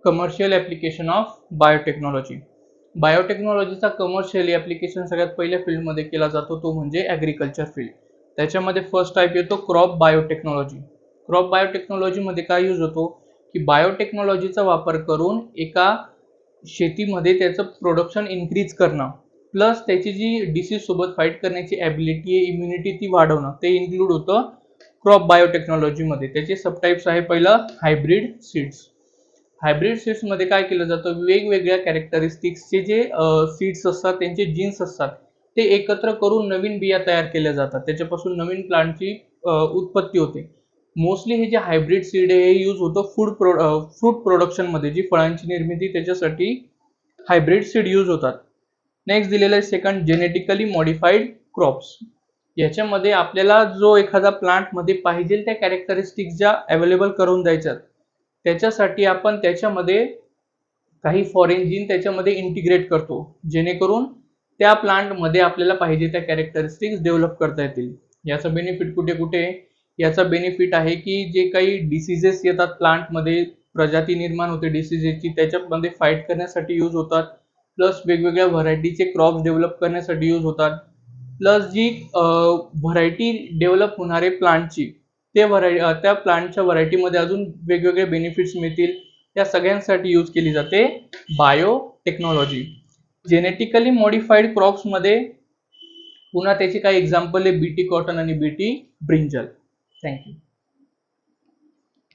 Commercial application of biotechnology. बायोटेक्नॉलॉजीचा commercial application सगळ्यात पहिल्या फील्डमध्ये केला जातो तो म्हणजे ॲग्रिकल्चर फील्ड. त्याच्यामध्ये फर्स्ट टाईप येतो क्रॉप बायोटेक्नॉलॉजी. क्रॉप बायोटेक्नॉलॉजीमध्ये काय यूज होतो की बायोटेक्नॉलॉजीचा वापर करून एका शेतीमध्ये त्याचं प्रोडक्शन इन्क्रीज करणं प्लस त्याची जी डिसीज सोबत फाईट करण्याची ॲबिलिटी आहे, इम्युनिटी ती वाढवणं, ते इन्क्लूड होतं क्रॉप बायोटेक्नॉलॉजीमध्ये. त्याचे सबटाईप्स आहे पहिलं हायब्रिड सीड्स. हायब्रिड सीड्समध्ये काय केलं जातं, वेगवेगळ्या कॅरेक्टरिस्टिक्सचे जे सीड्स असतात त्यांचे जीन्स असतात ते एकत्र करून नवीन बिया तयार केल्या जातात, त्याच्यापासून नवीन प्लांटची उत्पत्ती होते. मोस्टली हे जे हायब्रिड सीड आहे हे यूज होतं फ्रूट प्रोडक्शनमध्ये, जी फळांची निर्मिती त्याच्यासाठी हायब्रिड सीड यूज होतात. नेक्स्ट दिलेलं आहे सेकंड जेनेटिकली मॉडिफाईड क्रॉप्स. याच्यामध्ये आपल्याला जो एखादा प्लांटमध्ये पाहिजे त्या कॅरेक्टरिस्टिक्स ज्या अवेलेबल करून द्यायच्यात त्याच्यासाठी आपण त्याच्यामध्ये काही फॉरेन जीन त्याच्यामध्ये इंटिग्रेट करतो, जेणेकरून त्या प्लांटमध्ये आपल्याला पाहिजे त्या कॅरेक्टरिस्टिक्स डेव्हलप करता येतील. याचा बेनिफिट कुठे कुठे, याचा बेनिफिट आहे की जे काही डिसीजेस येतात प्लांटमध्ये, प्रजाती निर्माण होते डिसीजेसची, त्याच्यामध्ये फाईट करण्यासाठी यूज होतात. प्लस वेगवेगळ्या व्हरायटीचे क्रॉप्स डेव्हलप करण्यासाठी यूज होतात. प्लस जी व्हरायटी डेव्हलप होणारे प्लांटची त्या प्लांटच्या व्हरायटीमध्ये अजून वेगवेगळे बेनिफिट्स मिळतील, या सगळ्यांसाठी यूज केली जाते बायोटेक्नॉलॉजी. जेनेटिकली मॉडिफाईड क्रॉप्समध्ये पुन्हा त्याची काही एक्झाम्पल आहे बीटी कॉटन आणि बीटी ब्रिंजल. थँक्यू.